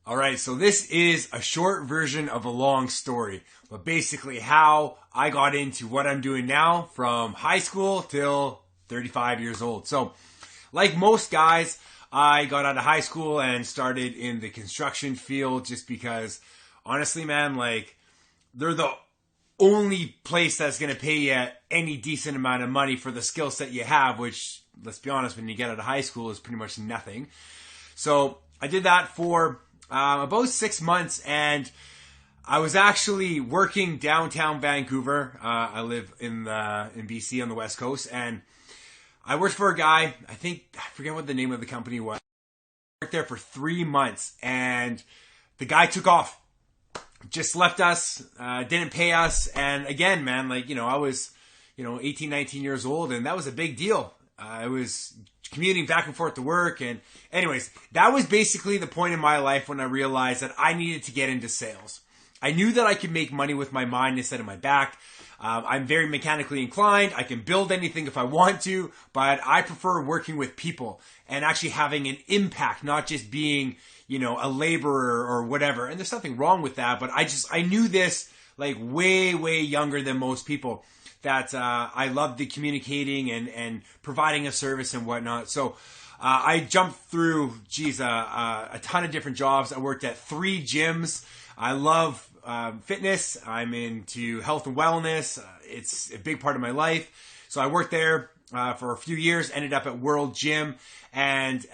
All right, so this is a short version of a long story, but basically how I got into what I'm doing now from high school till 35 years old. So, like most guys, I got out of high school and started in the construction field just because, honestly, man, like, they're the only place that's going to pay you any decent amount of money for the skill set you have, which, let's be honest, when you get out of high school is pretty much nothing. So, I did that for about 6 months, and I was actually working downtown Vancouver. I live in BC on the West Coast, and I worked for a guy. I forget what the name of the company was. I worked there for 3 months, and the guy took off, just left us, didn't pay us, and again, man, like, I was, 18, 19 years old, and that was a big deal. I was commuting back and forth to work. And anyways, that was basically the point in my life when I realized that I needed to get into sales. I knew that I could make money with my mind instead of my back. I'm very mechanically inclined. I can build anything if I want to, but I prefer working with people and actually having an impact, not just being, a laborer or whatever. And there's nothing wrong with that, but I knew this like way, way younger than most people, that I loved the communicating and providing a service and whatnot. So I jumped through, a ton of different jobs. I worked at 3 gyms. I love fitness. I'm into health and wellness. It's a big part of my life. So I worked there for a few years, ended up at World Gym. And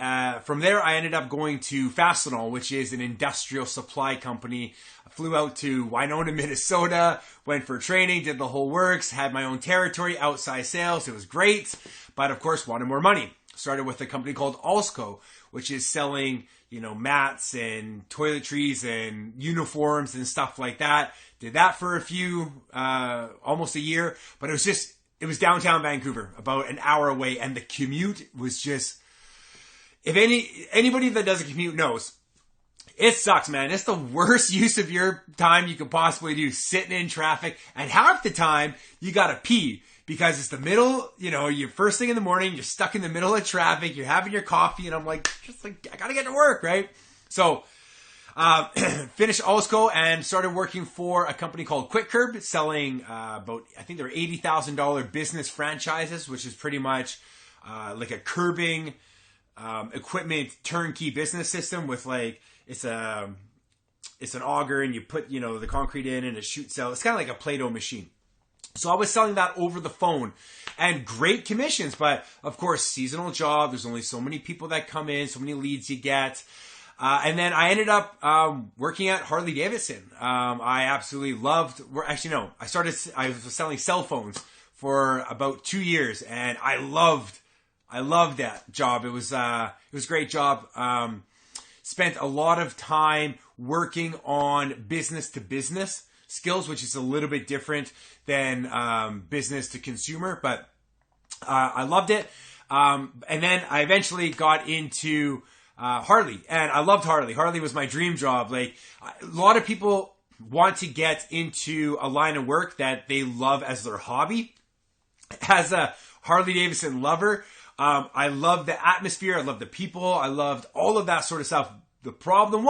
from there, I ended up going to Fastenal, which is an industrial supply company. I flew out to Winona, Minnesota, went for training, did the whole works, had my own territory, outside sales. It was great, but of course, wanted more money. Started with a company called Alsco, which is selling, mats and toiletries and uniforms and stuff like that. Did that for almost a year, but it was downtown Vancouver, about an hour away, and the commute was just, if anybody that does a commute knows, it sucks, man. It's the worst use of your time you could possibly do, sitting in traffic, and half the time you gotta pee because it's the middle, you're first thing in the morning, you're stuck in the middle of traffic, you're having your coffee, and I'm like, I gotta get to work, right? So, finished Alsco and started working for a company called Quick Curb, selling about, I think they were $80,000 business franchises, which is pretty much like a curbing equipment turnkey business system with it's an auger, and you put, the concrete in and it shoots out. It's kind of like a Play-Doh machine. So I was selling that over the phone, and great commissions, but of course, seasonal job. There's only so many people that come in, so many leads you get. And then I ended up working at Harley Davidson. I absolutely loved, I was selling cell phones for about 2 years, and I loved that job. It was a great job. Spent a lot of time working on business to business skills, which is a little bit different than business to consumer, but I loved it. And then I eventually got into Harley, and I loved Harley. Harley was my dream job. Like, a lot of people want to get into a line of work that they love as their hobby. As a Harley Davidson lover, I loved the atmosphere. I loved the people. I loved all of that sort of stuff. The problem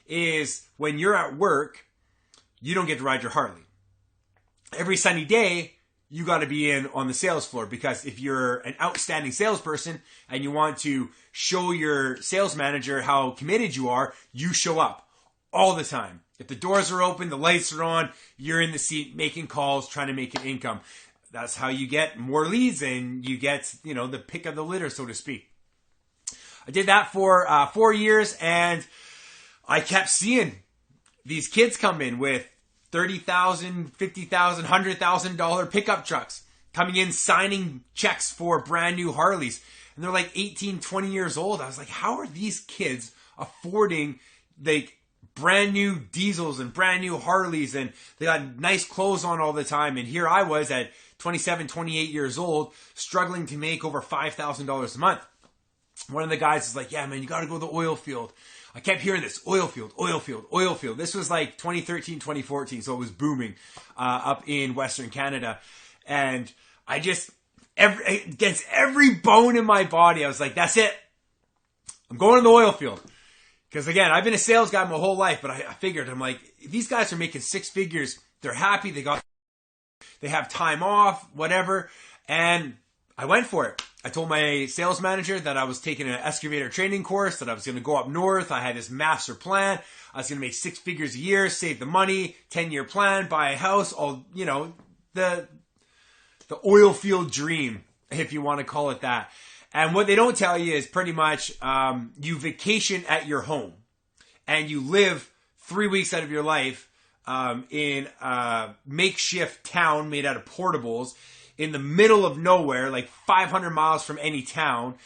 is when you're at work, you don't get to ride your Harley. Every sunny day, you got to be in on the sales floor, because if you're an outstanding salesperson and you want to show your sales manager how committed you are, you show up all the time. If the doors are open, the lights are on, you're in the seat making calls, trying to make an income. That's how you get more leads, and you get, the pick of the litter, so to speak. I did that for 4 years, and I kept seeing these kids come in with $30,000, $50,000, $100,000 pickup trucks, coming in signing checks for brand new Harleys. And they're like 18, 20 years old. I was like, how are these kids affording brand new diesels and brand new Harleys, and they got nice clothes on all the time? And here I was at 27, 28 years old, struggling to make over $5,000 a month. One of the guys is like, yeah, man, you got to go to the oil field. I kept hearing this, oil field, oil field, oil field. This was like 2013, 2014, so it was booming up in Western Canada. And I just, against every bone in my body, I was like, that's it. I'm going to the oil field. Because again, I've been a sales guy my whole life, but I figured, I'm like, if these guys are making six figures, they're happy, they have time off, whatever. And I went for it. I told my sales manager that I was taking an excavator training course, that I was going to go up north. I had this master plan. I was going to make six figures a year, save the money, 10-year plan, buy a house, all, you know, the oil field dream, if you want to call it that. And what they don't tell you is pretty much you vacation at your home and you live 3 weeks out of your life in a makeshift town made out of portables in the middle of nowhere, like 500 miles from any town.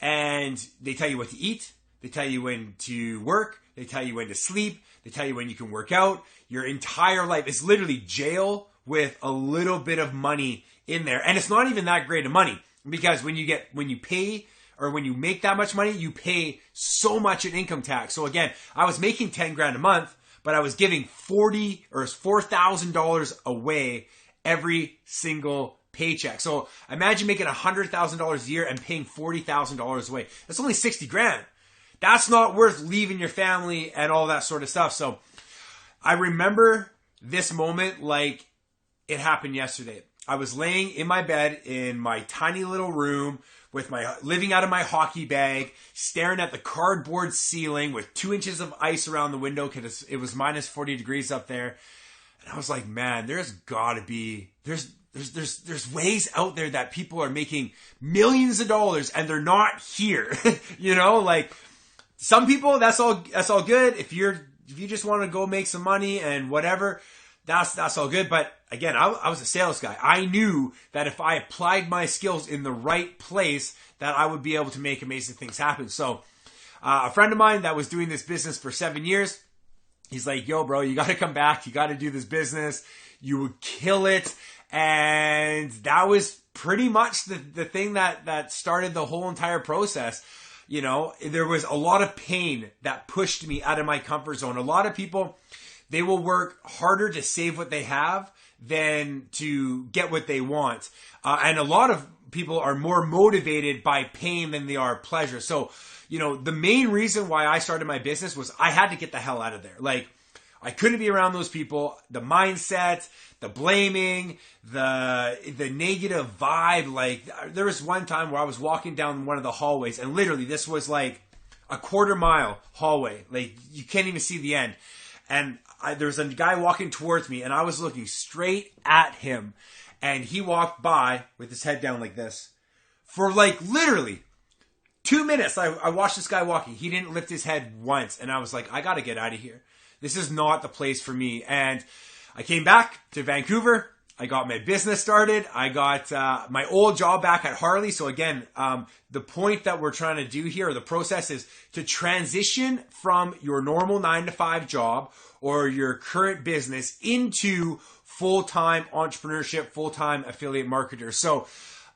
And they tell you what to eat. They tell you when to work. They tell you when to sleep. They tell you when you can work out. Your entire life is literally jail with a little bit of money in there. And it's not even that great of money, because when you pay or when you make that much money, you pay so much in income tax. So again, I was making 10 grand a month, but I was giving $4,000 away every single paycheck. So imagine making $100,000 a year and paying $40,000 away. That's only 60 grand. That's not worth leaving your family and all that sort of stuff. So I remember this moment like it happened yesterday. I was laying in my bed in my tiny little room with living out of my hockey bag, staring at the cardboard ceiling with 2 inches of ice around the window because it was minus 40 degrees up there. And I was like, man, there's gotta be, there's ways out there that people are making millions of dollars and they're not here. You know, like some people, that's all good. If you just want to go make some money and whatever, that's all good. But again, I was a sales guy. I knew that if I applied my skills in the right place, that I would be able to make amazing things happen. So a friend of mine that was doing this business for 7 years, he's like, yo, bro, you got to come back. You got to do this business. You would kill it. And that was pretty much the thing that started the whole entire process. You know, there was a lot of pain that pushed me out of my comfort zone. A lot of people, they will work harder to save what they have than to get what they want. And a lot of people are more motivated by pain than they are pleasure. So, you know, the main reason why I started my business was I had to get the hell out of there. Like, I couldn't be around those people. The mindset, the blaming, the negative vibe. Like, there was one time where I was walking down one of the hallways, and literally this was like a quarter-mile hallway. Like, you can't even see the end. And there was a guy walking towards me, and I was looking straight at him. And he walked by with his head down like this for like literally 2 minutes. I watched this guy walking. He didn't lift his head once. And I was like, I got to get out of here. This is not the place for me. And I came back to Vancouver. I got my business started. I got my old job back at Harley. So again, the point that we're trying to do here, or the process, is to transition from your normal 9-to-5 job or your current business into full-time entrepreneurship, full-time affiliate marketer. So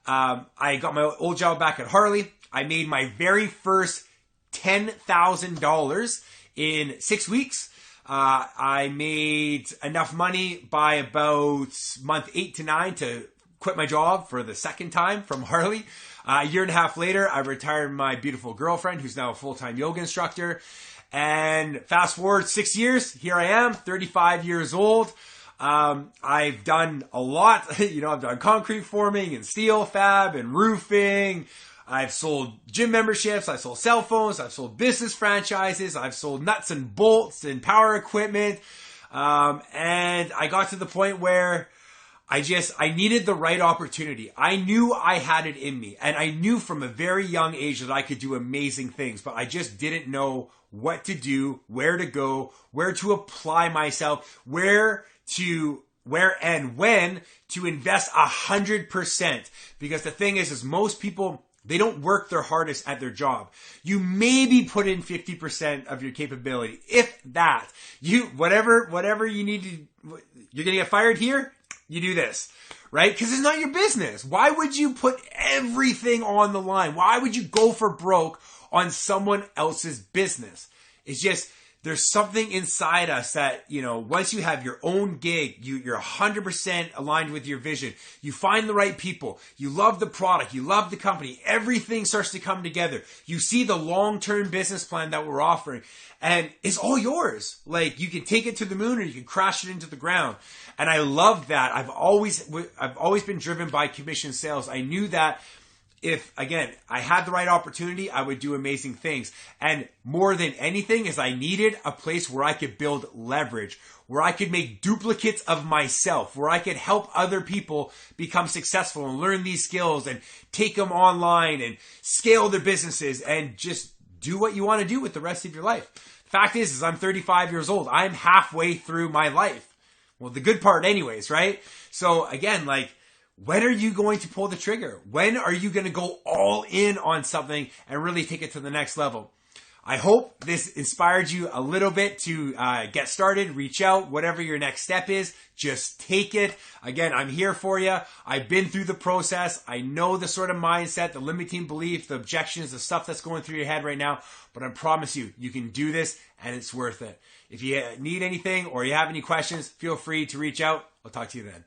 I got my old job back at Harley. I made my very first $10,000 in 6 weeks. I made enough money by about month 8 to 9 to quit my job for the second time from Harley. A year and a half later, I retired my beautiful girlfriend, who's now a full-time yoga instructor. And fast forward 6 years, here I am, 35 years old. I've done a lot. You know, I've done concrete forming and steel fab and roofing. I've sold gym memberships, I've sold cell phones, I've sold business franchises, I've sold nuts and bolts and power equipment. And I got to the point where I needed the right opportunity. I knew I had it in me, and I knew from a very young age that I could do amazing things, but I just didn't know what to do, where to go, where to apply myself, where and when to invest 100%. Because the thing is most people, they don't work their hardest at their job. You maybe put in 50% of your capability, if that. Whatever you need to, you're going to get fired here, you do this, right? Because it's not your business. Why would you put everything on the line? Why would you go for broke on someone else's business? It's just, there's something inside us that, once you have your own gig, you're 100% aligned with your vision. You find the right people. You love the product. You love the company. Everything starts to come together. You see the long-term business plan that we're offering, and it's all yours. Like, you can take it to the moon or you can crash it into the ground. And I love that. I've always been driven by commission sales. I knew that if, again, I had the right opportunity, I would do amazing things. And more than anything is I needed a place where I could build leverage, where I could make duplicates of myself, where I could help other people become successful and learn these skills and take them online and scale their businesses and just do what you want to do with the rest of your life. Fact is I'm 35 years old. I'm halfway through my life. Well, the good part anyways, right? So again, like, when are you going to pull the trigger? When are you going to go all in on something and really take it to the next level? I hope this inspired you a little bit to get started, reach out, whatever your next step is, just take it. Again, I'm here for you. I've been through the process. I know the sort of mindset, the limiting belief, the objections, the stuff that's going through your head right now, but I promise you, you can do this and it's worth it. If you need anything or you have any questions, feel free to reach out. I'll talk to you then.